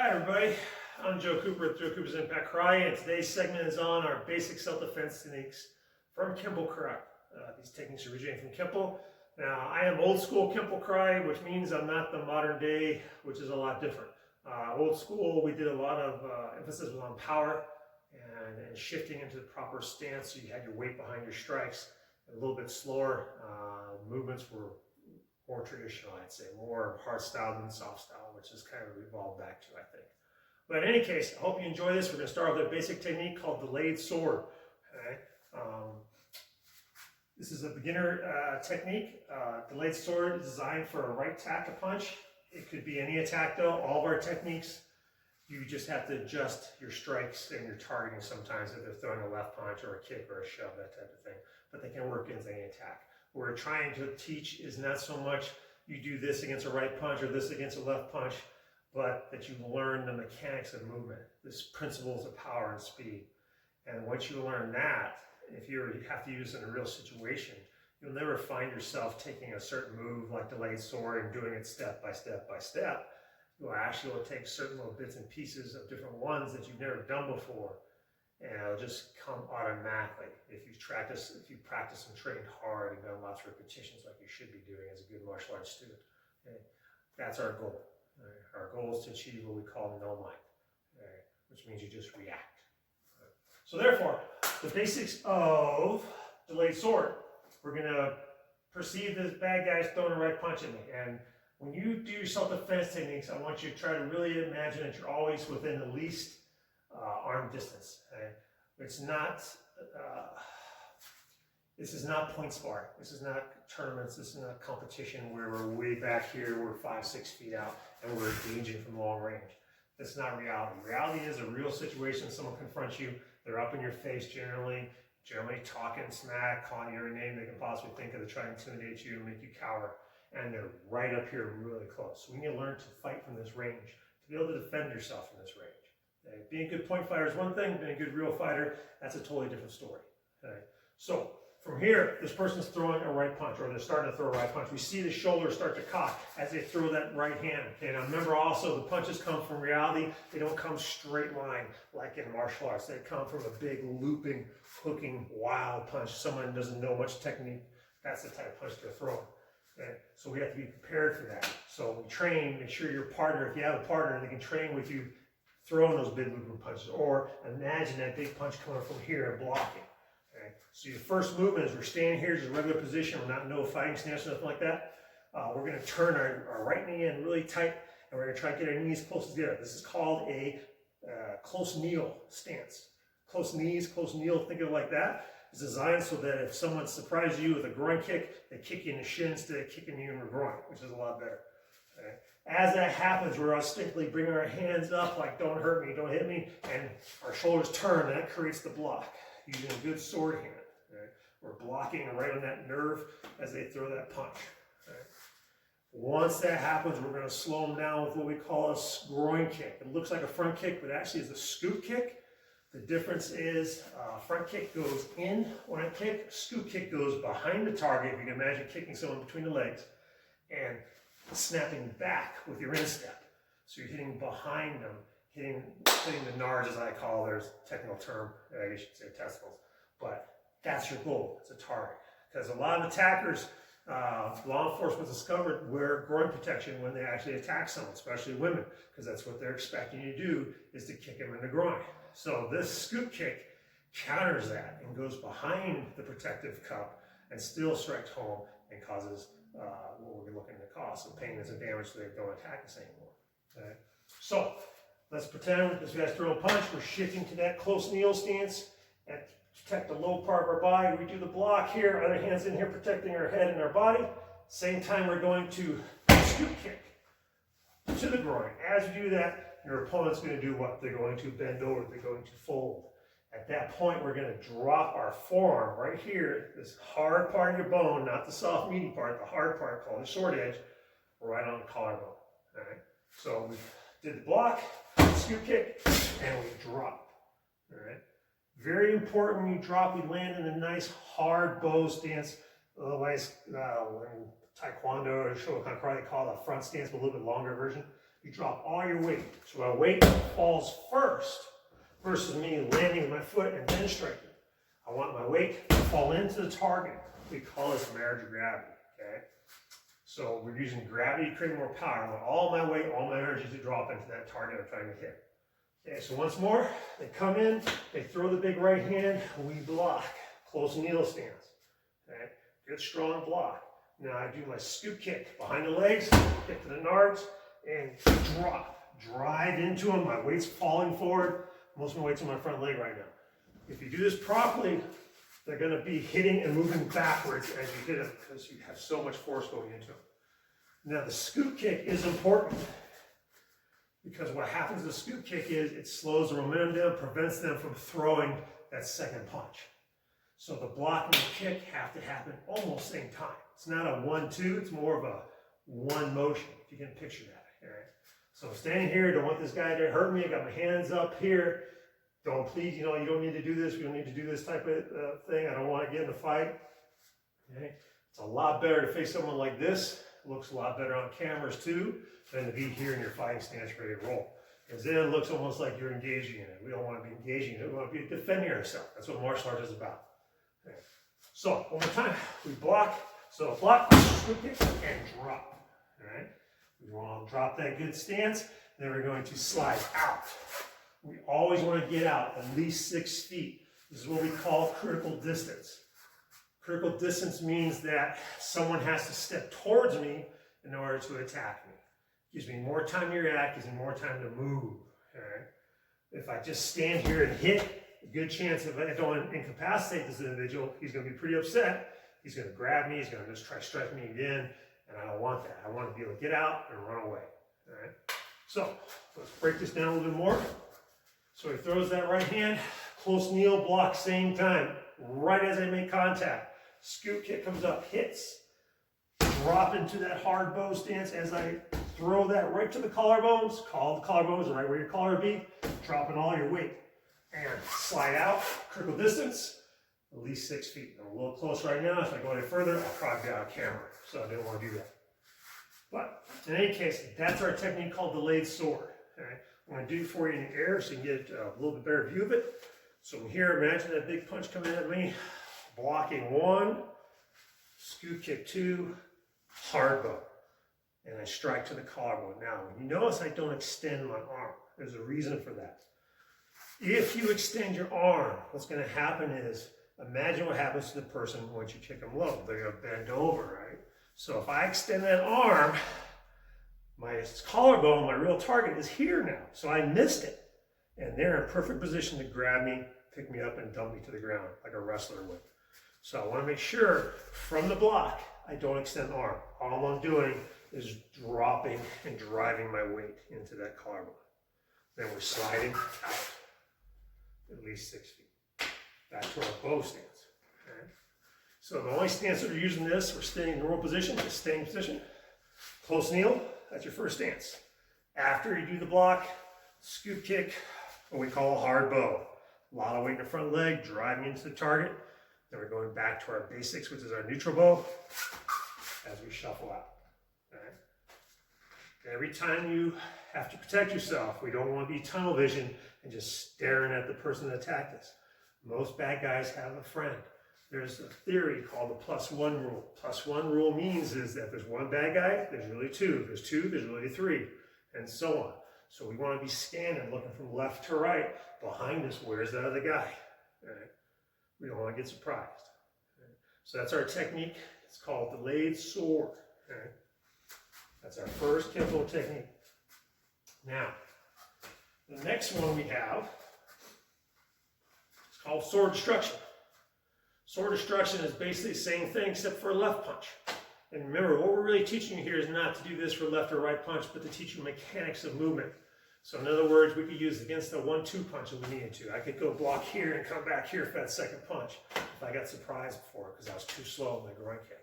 Hi everybody, I'm Joe Cooper at Joe Cooper's Impact Karate, and today's segment is on our basic self-defense techniques from Kenpo Karate. These techniques originate from Kenpo. Now, I am old school Kenpo Karate, which means I'm not the modern day, which is a lot different. Old school, we did a lot of emphasis on power and shifting into the proper stance, so you had your weight behind your strikes. A little bit slower. Movements were more traditional, I'd say, more hard style than soft style, which is kind of evolved back to, I think. But in any case, I hope you enjoy this. We're going to start with a basic technique called delayed sword. Okay? This is a beginner technique. Delayed sword is designed for a right tack to punch. It could be any attack though. All of our techniques, you just have to adjust your strikes and your targeting sometimes if they're throwing a left punch or a kick or a shove, that type of thing. But they can work against any attack. What we're trying to teach is not so much you do this against a right punch or this against a left punch, but that you learn the mechanics of movement, this principles of power and speed. And once you learn that, if you have to use it in a real situation, you'll never find yourself taking a certain move like delayed sword and doing it step by step by step. You'll actually take certain little bits and pieces of different ones that you've never done before, and it'll just come automatically if you practice and trained hard and done lots of repetitions like you should be doing as a good martial arts student. Okay? That's our goal. Right? Our goal is to achieve what we call no mind, right? Which means you just react. Right? So therefore, the basics of delayed sword, we're going to perceive this bad guy's throwing a right punch at me. And when you do your self-defense techniques, I want you to try to really imagine that you're always within the least arm distance. Okay? It's not. This is not point sparring. This is not tournaments. This is not competition where we're way back here, we're 5-6 feet out, and we're engaging from long range. That's not reality. Reality is a real situation. Someone confronts you. They're up in your face generally talking smack, calling you every name they can possibly think of to try and intimidate you and make you cower. And they're right up here really close. So we need to learn to fight from this range, to be able to defend yourself from this range. Okay? Being a good point fighter is one thing, being a good real fighter, that's a totally different story. Okay? So from here, this person's throwing a right punch, or they're starting to throw a right punch. We see the shoulders start to cock as they throw that right hand. Okay? Now remember also, the punches come from reality. They don't come straight line like in martial arts. They come from a big looping, hooking, wild punch. Someone doesn't know much technique. That's the type of punch they're throwing. Okay? So we have to be prepared for that. So we train, make sure your partner, if you have a partner, they can train with you throwing those big looping punches, or imagine that big punch coming from here and blocking. Okay? So your first movement is we're standing here, just a regular position, we're not no fighting stance or nothing like that. We're going to turn our right knee in really tight, and we're going to try to get our knees close together. This is called a close kneel stance. Close knees, close kneel, think of it like that. It's designed so that if someone surprises you with a groin kick, they kick you in the shin instead of kicking you in the groin, which is a lot better. Okay? As that happens, we're instinctively bringing our hands up like don't hurt me, don't hit me, and our shoulders turn, and that creates the block. Using a good sword hand. Okay? We're blocking right on that nerve as they throw that punch. Okay? Once that happens, we're going to slow them down with what we call a groin kick. It looks like a front kick, but actually is a scoop kick. The difference is front kick goes in when I kick, scoop kick goes behind the target. If you can imagine kicking someone between the legs and snapping back with your instep. So you're hitting behind them, hitting the nards, as I call their technical term, you should say testicles. But that's your goal, it's a target. Because a lot of attackers, law enforcement discovered wear groin protection when they actually attack someone, especially women, because that's what they're expecting you to do, is to kick them in the groin. So this scoop kick counters that and goes behind the protective cup and still strikes home and causes what we're looking to cause, some pain and some damage so they don't attack us anymore. Okay? So let's pretend this guy's throwing a punch. We're shifting to that close kneel stance and protect the low part of our body. We do the block here, other hands in here protecting our head and our body. Same time we're going to scoop kick to the groin. As you do that, your opponent's going to do what? They're going to bend over, they're going to fold. At that point, we're going to drop our forearm right here, this hard part of your bone, not the soft meaty part, the hard part called the short edge, right on the collarbone. All right? So we did the block, scoop kick, and we drop. All right? Very important when you drop, we land in a nice hard bow stance. Otherwise, in Taekwondo or Shotokan Karate, they call it a front stance, but a little bit longer version. You drop all your weight. So my weight falls first versus me landing with my foot and then striking. I want my weight to fall into the target. We call this marriage of gravity, okay? So we're using gravity to create more power. I want all my weight, all my energy to drop into that target I'm trying to hit. Okay, so once more, they come in, they throw the big right hand, we block. Close needle stance. Okay, good strong block. Now I do my scoop kick behind the legs, get to the nards, and drop. Drive into them. My weight's falling forward. Most of my weight's on my front leg right now. If you do this properly, they're going to be hitting and moving backwards as you hit them because you have so much force going into them. Now the scoop kick is important because what happens with the scoop kick is it slows the momentum down, prevents them from throwing that second punch. So the block and the kick have to happen almost same time. It's not a 1-2, it's more of a one motion, if you can picture that. All right? So I'm standing here, don't want this guy to hurt me, I got my hands up here. Don't please, you don't need to do this, we don't need to do this type of thing. I don't want to get in a fight. Okay? It's a lot better to face someone like this. It looks a lot better on cameras too, than to be here in your fighting stance ready to roll. Because then it looks almost like you're engaging in it. We don't want to be engaging in it, we want to be defending ourselves. That's what martial arts is about. Okay. So, one more time, we block. So block, scoop kick, and drop. All right? We want to drop that good stance. Then we're going to slide out. We always want to get out at least 6 feet. This is what we call critical distance. Critical distance means that someone has to step towards me in order to attack me. Gives me more time to react, gives me more time to move. All right? If I just stand here and hit, a good chance if I don't incapacitate this individual, he's going to be pretty upset. He's going to grab me, he's going to just try to strike me again, and I don't want that. I want to be able to get out and run away. All right? So let's break this down a little bit more. So he throws that right hand, close kneel, block, same time. Right as I make contact, scoop kick comes up, hits. Drop into that hard bow stance as I throw that right to the collarbones. Call the collarbones right where your collar would be, dropping all your weight. And slide out, critical distance, at least 6 feet. I'm a little close right now. If I go any further, I'll probably be out of camera. So I didn't want to do that. But in any case, that's our technique called delayed sword. Okay? I'm going to do it for you in the air so you can get a little bit better view of it. So here, imagine that big punch coming at me. Blocking 1, scoop kick 2, hard bow. And I strike to the collarbone. Now, you notice I don't extend my arm. There's a reason for that. If you extend your arm, what's going to happen is, imagine what happens to the person once you kick them low. They're going to bend over, right? So if I extend that arm, my collarbone, my real target, is here now. So I missed it. And they're in perfect position to grab me, pick me up, and dump me to the ground like a wrestler would. So I want to make sure from the block, I don't extend the arm. All I'm doing is dropping and driving my weight into that collarbone. Then we're sliding out. At least 6 feet. Back to our bow stance. Okay? So the only stance that we're using this, we're staying in normal position, just staying position. Close kneel, that's your first stance. After you do the block, scoop kick, what we call a hard bow. A lot of weight in the front leg, driving into the target. Then we're going back to our basics, which is our neutral bow, as we shuffle out. Okay? Every time you have to protect yourself, we don't want to be tunnel vision and just staring at the person that attacked us. Most bad guys have a friend. There's a theory called the +1 rule. +1 rule means is that there's one bad guy, there's really 2. There's 2, there's really 3, and so on. So we want to be scanning, looking from left to right. Behind us, where's that other guy? Right? We don't want to get surprised. Right? So that's our technique. It's called delayed sword. Right? That's our first Kenpo technique. Now, the next one we have is called sword destruction. Sword destruction is basically the same thing except for a left punch. And remember, what we're really teaching you here is not to do this for left or right punch, but to teach you mechanics of movement. So in other words, we could use against a 1-2 punch if we needed to. I could go block here and come back here for that second punch if I got surprised before because I was too slow in my groin kick.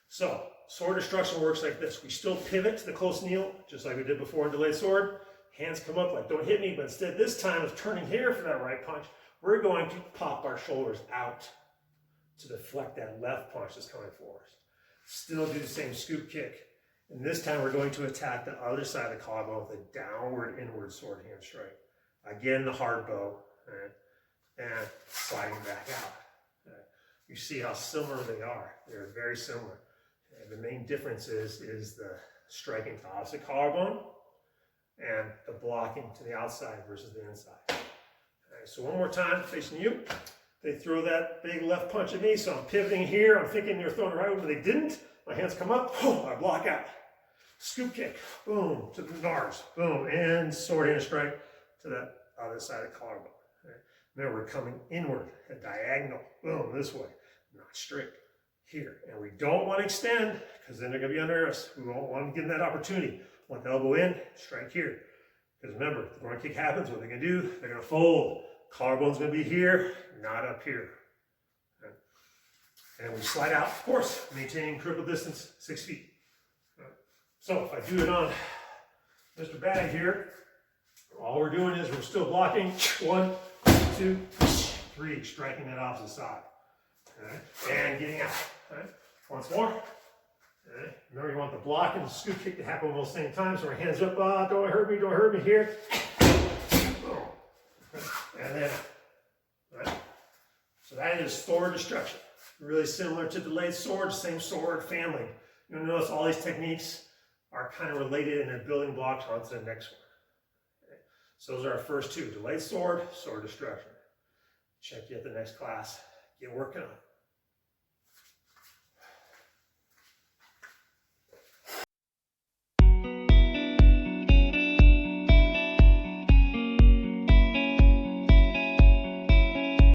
So, sword destruction works like this. We still pivot to the close kneel, just like we did before in delayed sword. Hands come up like, don't hit me, but instead this time of turning here for that right punch, we're going to pop our shoulders out to deflect that left punch that's coming for us. Still do the same scoop kick. And this time we're going to attack the other side of the collarbone with a downward, inward sword hand strike. Again, the hard bow, right? And sliding back out. Right? You see how similar they are. They're very similar. And the main difference is the striking to the opposite collarbone and the blocking to the outside versus the inside. All right, so one more time, facing you. They throw that big left punch at me, so I'm pivoting here. I'm thinking they're throwing right, but they didn't. My hands come up, oh, I block out. Scoop kick, boom, to the NARS, boom, and sword hand strike to that other side of the collarbone. Right? Remember, we're coming inward, a diagonal, boom, this way, not straight, here. And we don't want to extend, because then they're going to be under us. We won't want to give them that opportunity. Want the elbow in, strike here. Because remember, if the groin kick happens, what they're going to do, they're going to fold. Collarbone's going to be here, not up here. Okay. And we slide out, of course, maintaining critical distance, 6 feet. Right. So if I do it on Mr. Bag here, all we're doing is we're still blocking. 1, 2, 3, striking that opposite side. Okay. And getting out. Okay. Once more. Okay. Remember, you want the block and the scoop kick to happen at the same time. So our hands up, don't hurt me here. And then, right? So that is sword destruction. Really similar to delayed sword, same sword family. You'll notice all these techniques are kind of related and they're building blocks onto the next one. Okay. So those are our first two, delayed sword, sword destruction. Check you at the next class. Get working on it.